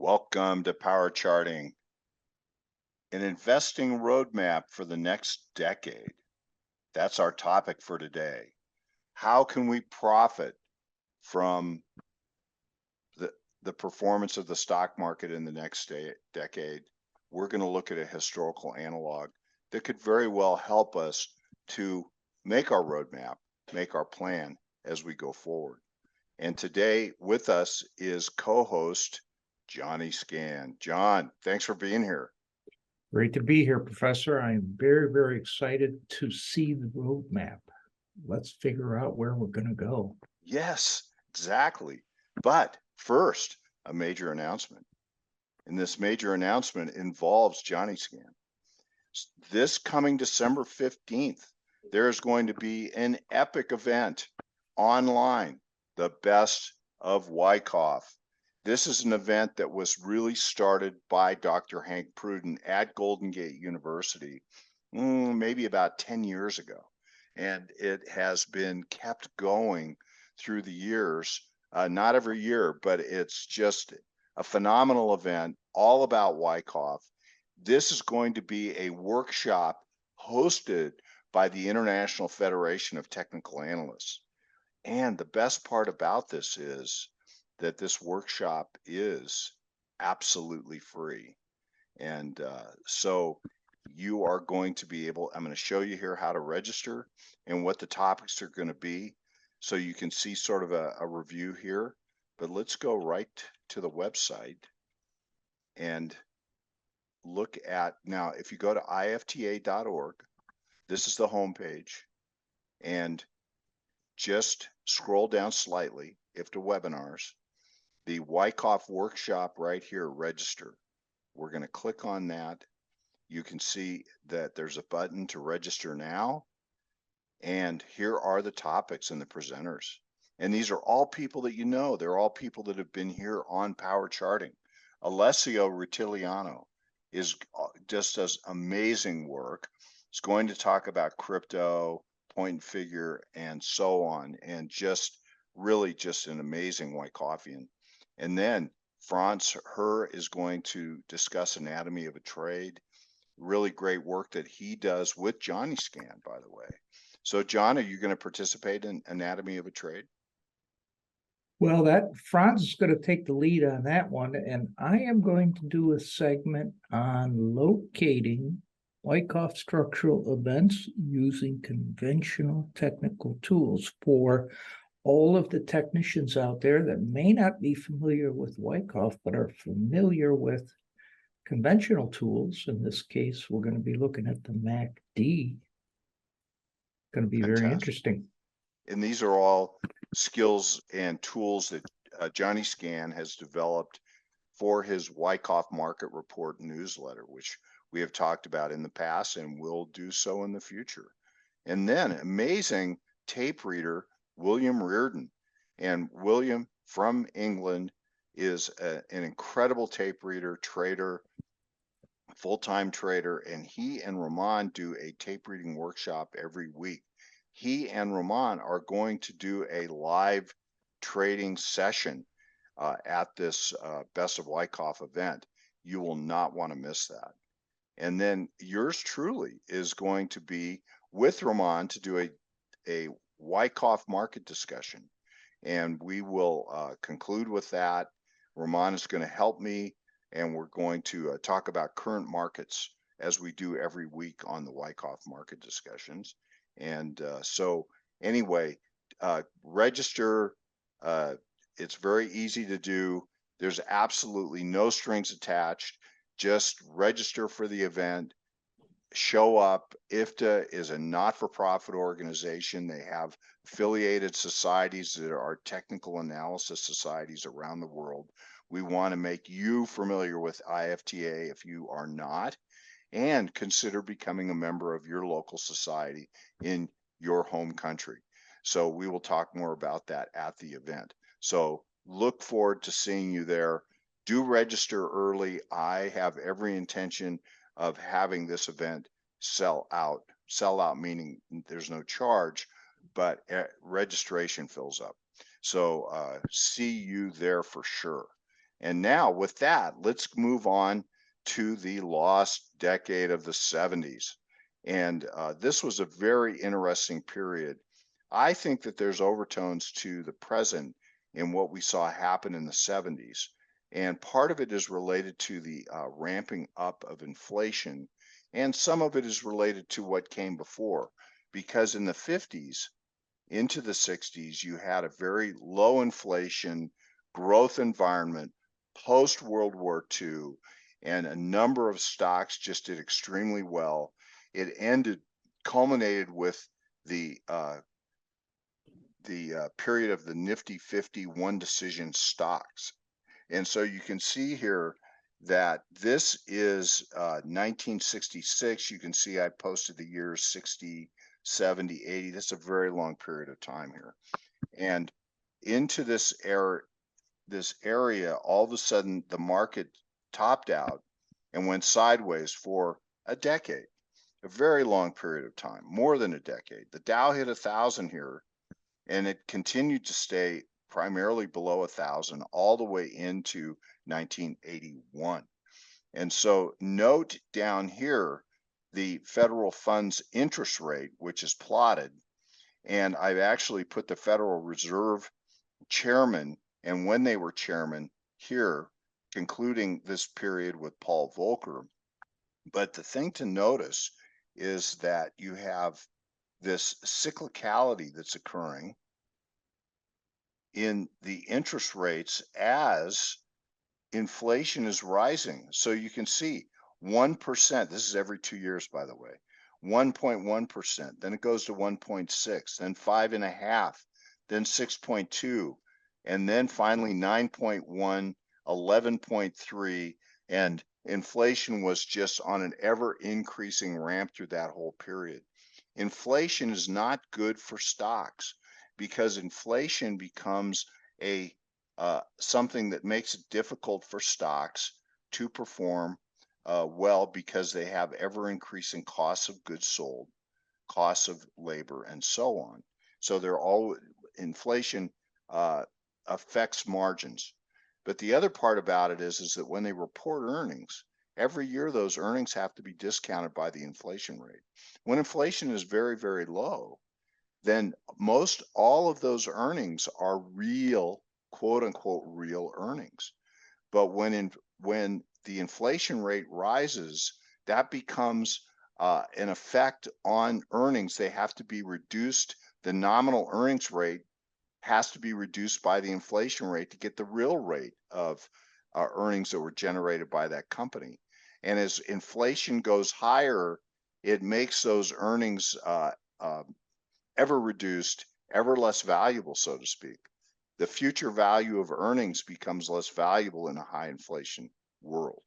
Welcome to Power Charting, an investing roadmap for the next decade. That's our topic for today. How can we profit from the performance of the stock market in the next decade? We're going to look at a historical analog that could very well help us to make our roadmap, make our plan as we go forward. And today with us is co-host Johni Scan. John, thanks for being here. Great to be here, Professor. I'm very, very excited to see the roadmap. Let's figure out where we're going to go. Yes, exactly. But first, a major announcement. And this major announcement involves Johni Scan. This coming December 15th, there is going to be an epic event online, the Best of Wyckoff. This is an event that was really started by Dr. Hank Pruden at Golden Gate University, maybe about 10 years ago. And it has been kept going through the years, not every year, but it's just a phenomenal event all about Wyckoff. This is going to be a workshop hosted by the International Federation of Technical Analysts. And the best part about this is that this workshop is absolutely free. And so you are going to be able, I'm going to show you here how to register and what the topics are going to be. So you can see sort of a review here, but let's go right to the website and look at, now, if you go to ifta.org, this is the homepage, and just scroll down slightly, if to webinars, the Wyckoff workshop right here, register. We're going to click on that. You can see that there's a button to register now. And here are the topics and the presenters. And these are all people that you know. They're all people that have been here on Power Charting. Alessio Rutiliano just does amazing work. He's going to talk about crypto, point and figure, and so on. And just really just an amazing Wyckoфfian. And then Franz Herr is going to discuss anatomy of a trade. Really great work that he does with Johni Scan, by the way. So, John, are you going to participate in anatomy of a trade? Well, Franz is going to take the lead on that one, and I am going to do a segment on locating Wyckoff structural events using conventional technical tools for all of the technicians out there that may not be familiar with Wyckoff, but are familiar with conventional tools. In this case, we're going to be looking at the MACD. Going to be Fantastic. very interesting. And these are all skills and tools that Johni Scan has developed for his Wyckoff Market Report newsletter, which we have talked about in the past and will do so in the future. And then amazing tape reader, William Reardon. And William from England is an incredible tape reader, trader, full-time trader, and he and Ramon do a tape reading workshop every week. He and Ramon are going to do a live trading session at this Best of Wyckoff event. You will not want to miss that. And then yours truly is going to be with Ramon to do a Wyckoff market discussion. And we will conclude with that. Ramon is going to help me, and we're going to talk about current markets as we do every week on the Wyckoff market discussions. And so anyway, register. It's very easy to do. There's absolutely no strings attached. Just register for the event. Show up. IFTA is a not-for-profit organization. They have affiliated societies that are technical analysis societies around the world. We want to make you familiar with IFTA if you are not, and consider becoming a member of your local society in your home country. So we will talk more about that at the event. So look forward to seeing you there. Do register early. I have every intention of having this event sell out. Sell out meaning there's no charge, but registration fills up. So see you there for sure. And now with that, let's move on to the lost decade of the 70s. And this was a very interesting period. I think that there's overtones to the present in what we saw happen in the 70s. And part of it is related to the ramping up of inflation, and some of it is related to what came before. Because in the 50s into the 60s, you had a very low inflation growth environment post World War II, and a number of stocks just did extremely well. It culminated with the period of the Nifty 50 one decision stocks. And so you can see here that this is 1966. You can see I posted the years 60, 70, 80. That's a very long period of time here. And into this area, all of a sudden the market topped out and went sideways for a decade, a very long period of time, more than a decade. The Dow hit 1,000 here, and it continued to stay primarily below 1,000 all the way into 1981. And so note down here the federal funds interest rate, which is plotted, and I've actually put the Federal Reserve chairman and when they were chairman here, concluding this period with Paul Volcker. But the thing to notice is that you have this cyclicality that's occurring in the interest rates as inflation is rising. So you can see 1%, this is every 2 years, by the way, 1.1%, then it goes to 1.6, then 5.5, then 6.2, and then finally 9.1, 11.3, and inflation was just on an ever increasing ramp through that whole period. Inflation is not good for stocks because inflation becomes a something that makes it difficult for stocks to perform well because they have ever increasing costs of goods sold, costs of labor, and so on. So they're all inflation affects margins. But the other part about it is that when they report earnings, every year those earnings have to be discounted by the inflation rate. When inflation is very, very low, then most all of those earnings are real, quote unquote, real earnings. But when the inflation rate rises, that becomes an effect on earnings. They have to be reduced. The nominal earnings rate has to be reduced by the inflation rate to get the real rate of earnings that were generated by that company. And as inflation goes higher, it makes those earnings ever reduced, ever less valuable, so to speak. The future value of earnings becomes less valuable in a high inflation world.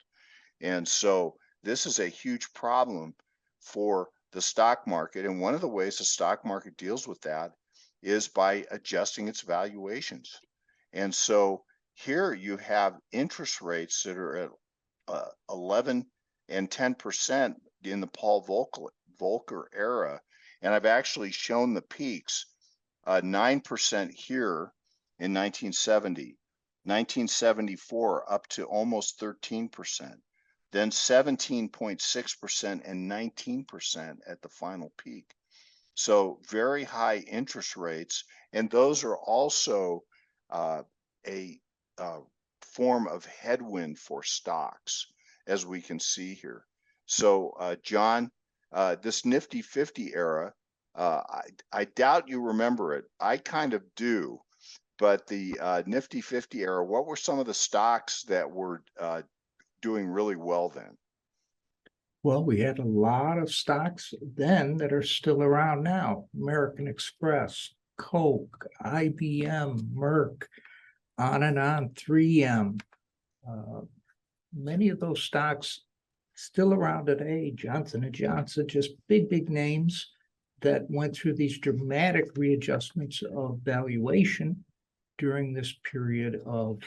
And so this is a huge problem for the stock market. And one of the ways the stock market deals with that is by adjusting its valuations. And so here you have interest rates that are at 11 and 10% in the Paul Volcker era. And I've actually shown the peaks, 9% here in 1970, 1974 up to almost 13%, then 17.6% and 19% at the final peak. So very high interest rates, and those are also a form of headwind for stocks, as we can see here. So John, this Nifty 50 era, I doubt you remember it. I kind of do, but the Nifty 50 era, what were some of the stocks that were doing really well then? Well, we had a lot of stocks then that are still around now. American Express, Coke, IBM, Merck, on and on, 3M. Many of those stocks still around today. Johnson & Johnson, just big names that went through these dramatic readjustments of valuation during this period of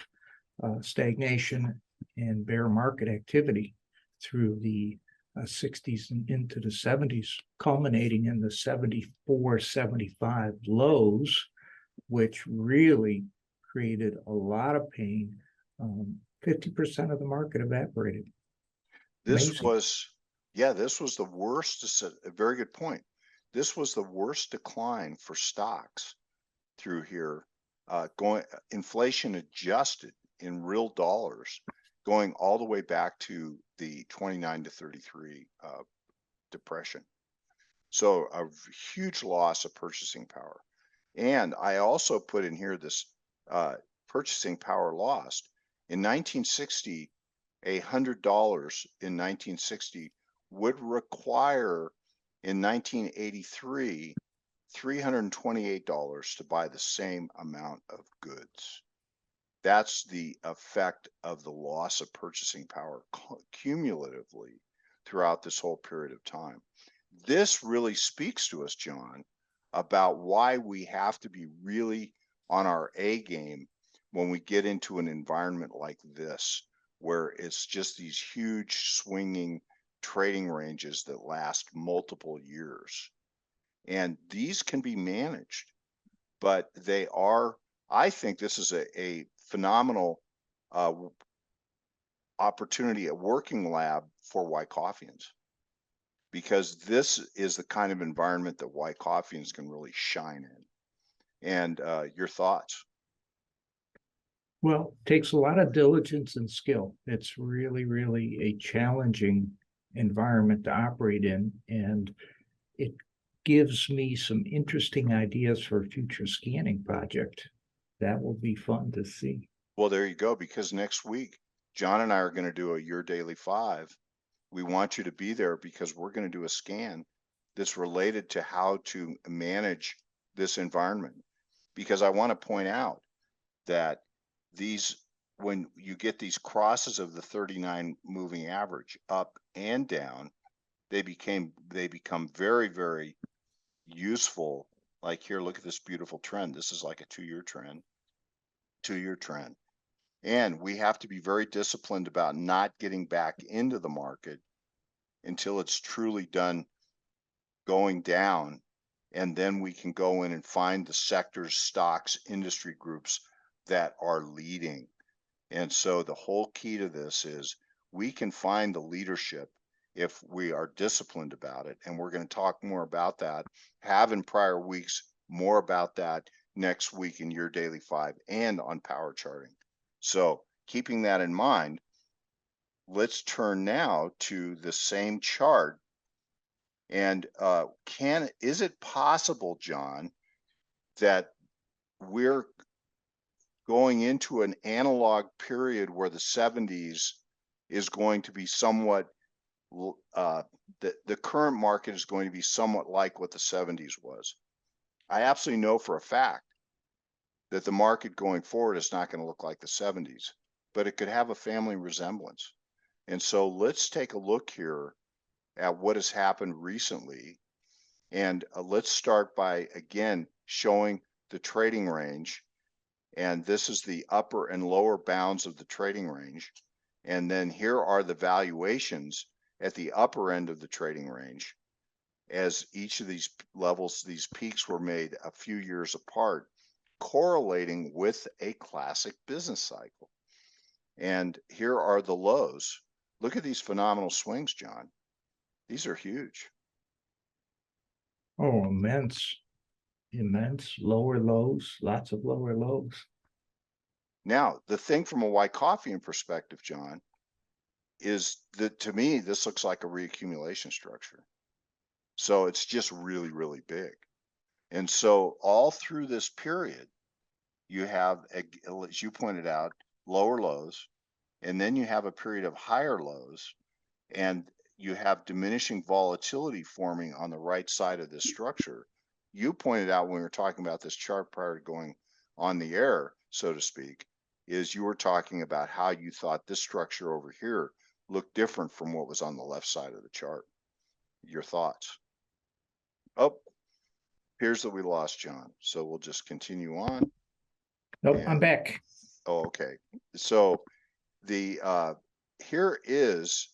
stagnation and bear market activity through the 60s and into the 70s, culminating in the 74, 75 lows, which really created a lot of pain 50% of the market evaporated. This Amazing. was, yeah, this was the worst, a very good point. This was the worst decline for stocks through here, going inflation adjusted in real dollars, going all the way back to the 29 to 33 depression. So a huge loss of purchasing power. And I also put in here this purchasing power lost. In 1960, $100 in 1960 would require in 1983 $328 to buy the same amount of goods. That's the effect of the loss of purchasing power cumulatively throughout this whole period of time. This really speaks to us, John, about why we have to be really on our A game when we get into an environment like this, where it's just these huge swinging trading ranges that last multiple years. And these can be managed, but they are, I think this is a phenomenal opportunity, a working lab for Wyckoffeans, because this is the kind of environment that Wyckoffeans can really shine in. And your thoughts? Well, takes a lot of diligence and skill. It's really, really a challenging environment to operate in, and it gives me some interesting ideas for a future scanning project. That will be fun to see. Well, there you go, because next week, John and I are going to do a Your Daily 5. We want you to be there because we're going to do a scan that's related to how to manage this environment. Because I want to point out that these, when you get these crosses of the 39 moving average up and down, they become very, very useful. Like here, look at this beautiful trend. This is like a 2-year trend. And we have to be very disciplined about not getting back into the market until it's truly done going down. And then we can go in and find the sectors, stocks, industry groups that are leading. And so the whole key to this is we can find the leadership if we are disciplined about it. And we're going to talk more about that, have in prior weeks, more about that next week in Your Daily 5 and on power charting. So keeping that in mind, let's turn now to the same chart. And is it possible, John, that we're going into an analog period where the 70s is going to be somewhat, the current market is going to be somewhat like what the 70s was? I absolutely know for a fact that the market going forward is not going to look like the 70s, but it could have a family resemblance. And so let's take a look here at what has happened recently. And let's start by, again, showing the trading range. And this is the upper and lower bounds of the trading range. And then here are the valuations at the upper end of the trading range, as each of these levels, these peaks were made a few years apart, correlating with a classic business cycle. And here are the lows. Look at these phenomenal swings, John. These are huge. Oh, immense, lower lows, lots of lower lows. Now, the thing from a Wyckoffean perspective, John, is that to me, this looks like a reaccumulation structure. So it's just really, really big. And so all through this period, you have, as you pointed out, lower lows, and then you have a period of higher lows, and you have diminishing volatility forming on the right side of this structure. You pointed out when we were talking about this chart prior to going on the air, so to speak, is you were talking about how you thought this structure over here looked different from what was on the left side of the chart. Your thoughts? Oh, appears that we lost John. So we'll just continue on. Nope, I'm back. Oh, okay. So the here is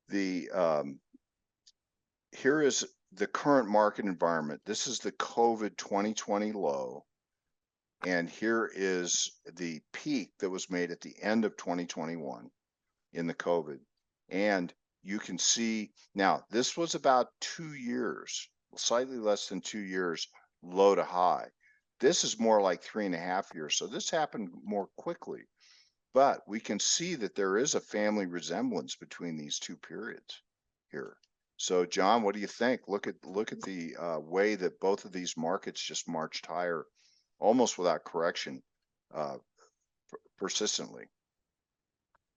the here is the current market environment. This is the COVID 2020 low. And here is the peak that was made at the end of 2021 in the COVID. And you can see now, this was about 2 years, slightly less than 2 years, low to high. This is more like 3.5 years. So this happened more quickly. But we can see that there is a family resemblance between these two periods here. So, John, what do you think? Look at the way that both of these markets just marched higher, almost without correction, uh, persistently.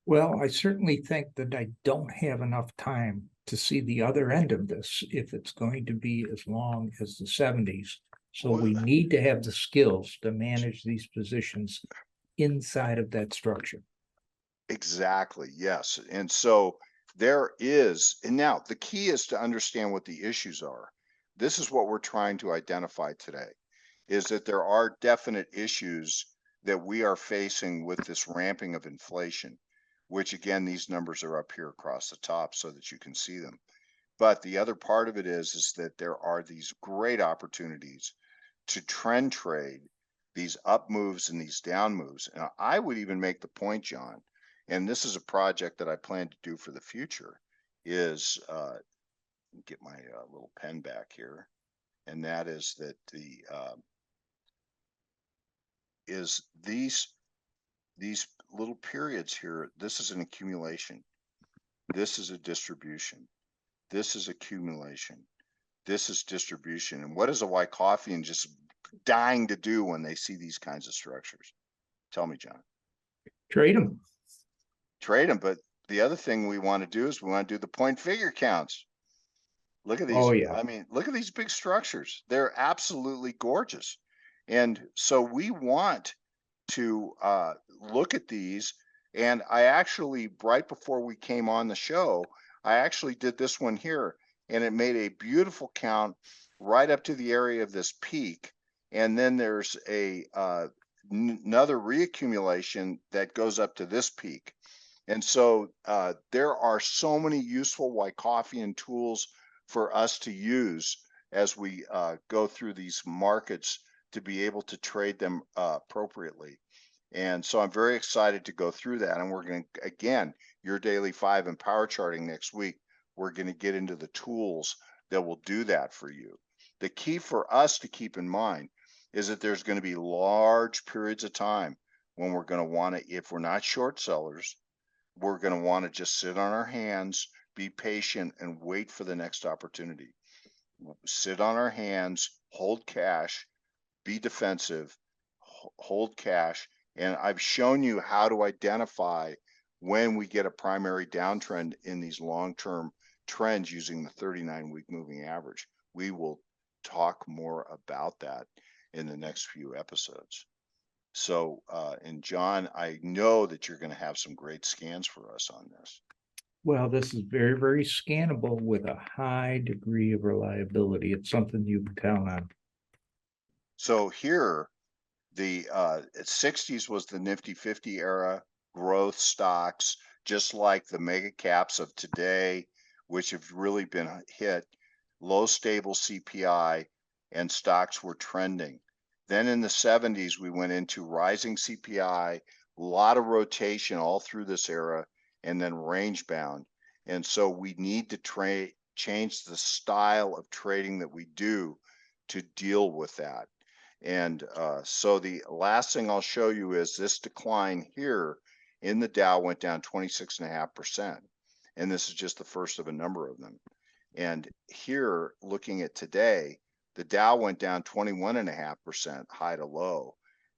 Well, I certainly think that I don't have enough time to see the other end of this if it's going to be as long as the 70s. So we Well, need to have the skills to manage these positions inside of that structure. Exactly, yes. And so there is, and now the key is to understand what the issues are. This is what we're trying to identify today, is that there are definite issues that we are facing with this ramping of inflation, which again, these numbers are up here across the top so that you can see them. But the other part of it is that there are these great opportunities to trend trade these up moves and these down moves. And I would even make the point, John, and this is a project that I plan to do for the future, is get my little pen back here, and that is that these little periods here. This is an accumulation. This is a distribution. This is accumulation. This is distribution. And what is a Wyckoffean just dying to do when they see these kinds of structures? Tell me, John. Trade them. Trade them. But the other thing we want to do is we want to do the point figure counts. Look at these. Oh, yeah. I mean, look at these big structures. They're absolutely gorgeous. And so we want to look at these. And I actually, right before we came on the show, I actually did this one here, and it made a beautiful count right up to the area of this peak. And then there's another reaccumulation that goes up to this peak. And so there are so many useful Wyckoffean tools for us to use as we go through these markets to be able to trade them appropriately. And so I'm very excited to go through that. And we're going to, again, your daily 5 and power charting next week, we're going to get into the tools that will do that for you. The key for us to keep in mind is that there's going to be large periods of time when we're going to want to, if we're not short sellers, we're going to want to just sit on our hands, be patient, and wait for the next opportunity. Sit on our hands, hold cash, be defensive, hold cash. And I've shown you how to identify when we get a primary downtrend in these long-term trends using the 39-week moving average. We will talk more about that in the next few episodes. So, and John, I know that you're going to have some great scans for us on this. Well, this is very, very scannable with a high degree of reliability. It's something you can count on. So here, the 60s was the Nifty 50 era, growth stocks, just like the mega caps of today, which have really been hit, low stable CPI, and stocks were trending. Then in the 70s, we went into rising CPI, a lot of rotation all through this era, and then range bound. And so we need to change the style of trading that we do to deal with that. And so the last thing I'll show you is this decline here in the Dow went down 26.5%. And this is just the first of a number of them. And here, looking at today, the Dow went down 21.5% high to low.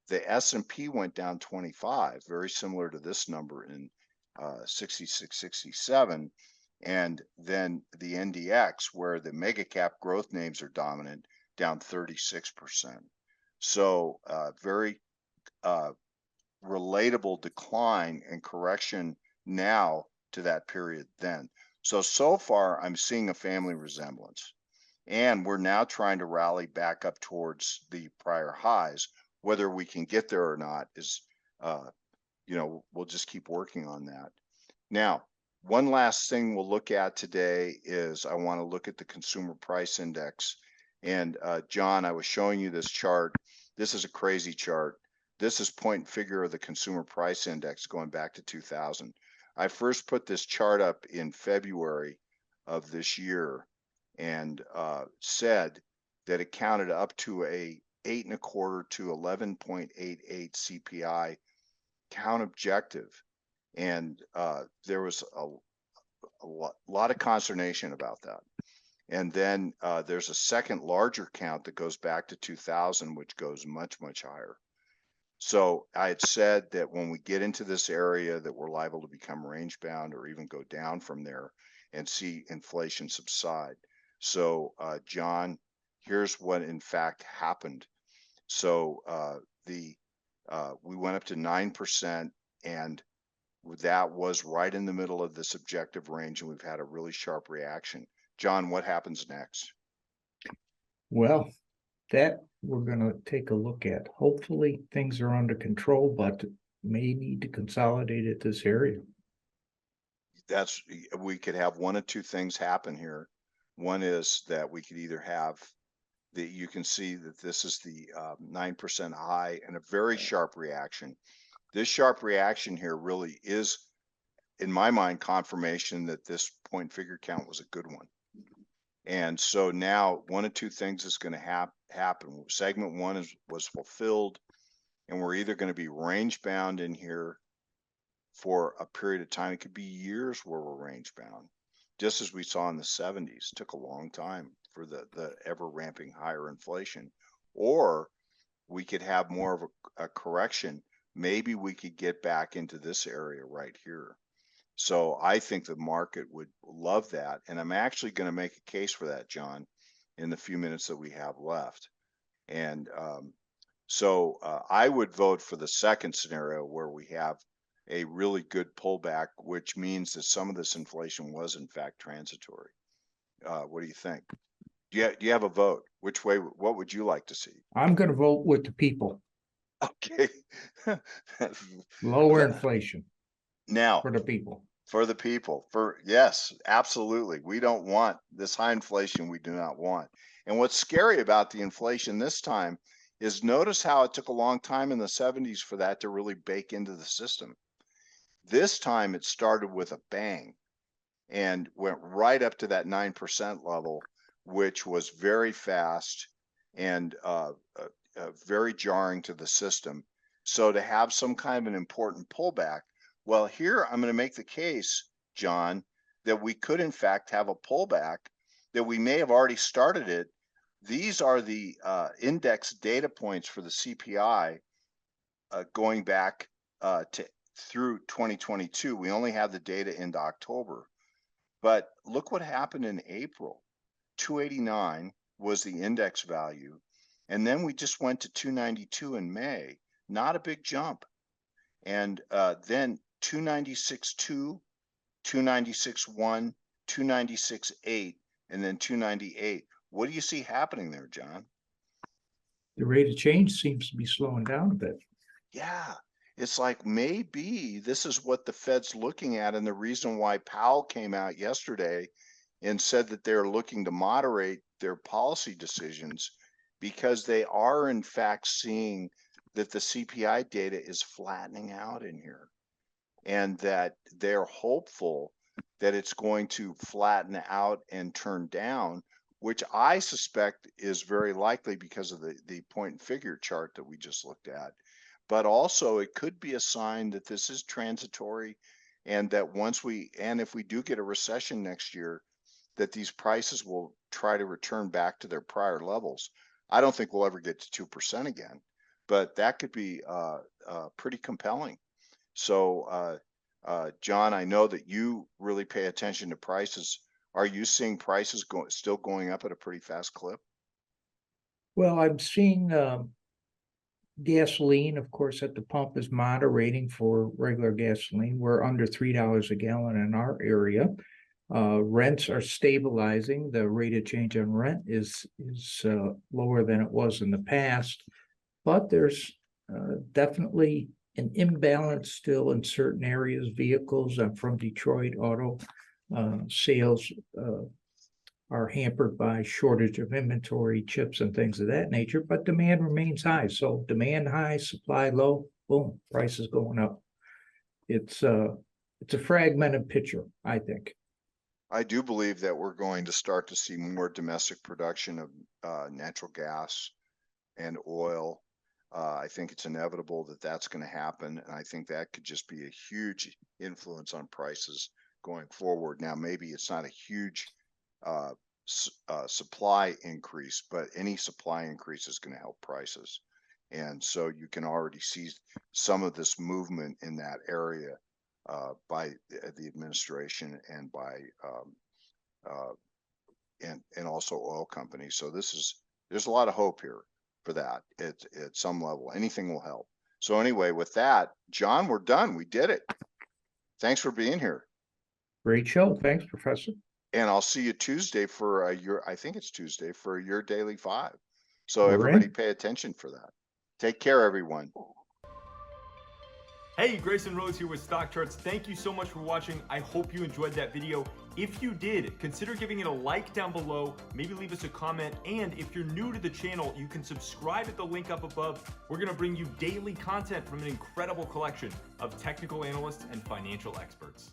The S&P went down 25, very similar to this number in 66, 67. And then the NDX, where the mega cap growth names are dominant, down 36%. So very relatable decline and correction now to that period then. So far, I'm seeing a family resemblance. And we're now trying to rally back up towards the prior highs. Whether we can get there or not is, we'll just keep working on that. Now, one last thing we'll look at today is I want to look at the consumer price index. And John, I was showing you this chart This is a crazy chart. This is point and figure of the consumer price index going back to 2000. I first put this chart up in February of this year and said that it counted up to a 8.25 to 11.88 CPI count objective. And there was a lot of consternation about that. And then there's a second larger count that goes back to 2000, which goes much, much higher. So I had said that when we get into this area that we're liable to become range bound or even go down from there and see inflation subside. So John, here's what in fact happened. So we went up to 9%, and that was right in the middle of this objective range, and we've had a really sharp reaction. John, what happens next? Well, that we're going to take a look at. Hopefully things are under control, but may need to consolidate at this area. We could have one of two things happen here. One is that we could either have you can see that this is the 9% high and a very sharp reaction. This sharp reaction here really is, in my mind, confirmation that this point figure count was a good one. And so now one of two things is going to happen. Segment one was fulfilled, and we're either going to be range bound in here for a period of time. It could be years where we're range bound, just as we saw in the 70s. It took a long time for the ever ramping higher inflation. Or we could have more of a correction. Maybe we could get back into this area right here. So I think the market would love that. And I'm actually going to make a case for that, John, in the few minutes that we have left. And so I would vote for the second scenario, where we have a really good pullback, which means that some of this inflation was in fact transitory. What do you think? Do you have a vote? Which way? What would you like to see? I'm going to vote with the people. Okay. Lower inflation. Now, for the people. For the people. Yes, absolutely. We don't want this high inflation. We do not want. And what's scary about the inflation this time is notice how it took a long time in the 70s for that to really bake into the system. This time it started with a bang and went right up to that 9% level, which was very fast and very jarring to the system. So to have some kind of an important pullback, well, here I'm going to make the case, John, that we could in fact have a pullback, that we may have already started it. These are the index data points for the CPI going back through 2022. We only have the data into October. But look what happened in April. 289 was the index value. And then we just went to 292 in May. Not a big jump. And then 296.2, 296.1, 296.8, and then 298. What do you see happening there, John? The rate of change seems to be slowing down a bit. Yeah, it's like maybe this is what the Fed's looking at, and the reason why Powell came out yesterday and said that they're looking to moderate their policy decisions, because they are in fact seeing that the CPI data is flattening out in here, and that they're hopeful that it's going to flatten out and turn down, which I suspect is very likely because of the point and figure chart that we just looked at. But also it could be a sign that this is transitory, and that if we do get a recession next year, that these prices will try to return back to their prior levels. I don't think we'll ever get to 2% again, but that could be pretty compelling. So, John, I know that you really pay attention to prices. Are you seeing prices still going up at a pretty fast clip? Well, I'm seeing gasoline, of course, at the pump is moderating for regular gasoline. We're under $3 a gallon in our area. Rents are stabilizing. The rate of change on rent is lower than it was in the past, but there's definitely an imbalance still in certain areas. Vehicles, I'm from Detroit, auto sales are hampered by shortage of inventory, chips and things of that nature, but demand remains high. So demand high, supply low, boom, prices going up. It's a fragmented picture, I think. I do believe that we're going to start to see more domestic production of natural gas and oil. I think it's inevitable that that's going to happen. And I think that could just be a huge influence on prices going forward. Now, maybe it's not a huge supply increase, but any supply increase is going to help prices. And so you can already see some of this movement in that area by the administration and by and also oil companies. So there's a lot of hope here for that at some level. Anything will help. So anyway, with that, John, we're done. We did it. Thanks for being here. Great show. Thanks, Professor. And I'll see you Tuesday for I think it's Tuesday for your Daily 5. So We're everybody in. pay attention for that. Take care, everyone. Hey, Grayson Rose here with StockCharts. Thank you so much for watching. I hope you enjoyed that video. If you did, consider giving it a like down below, maybe leave us a comment, and if you're new to the channel, you can subscribe at the link up above. We're gonna bring you daily content from an incredible collection of technical analysts and financial experts.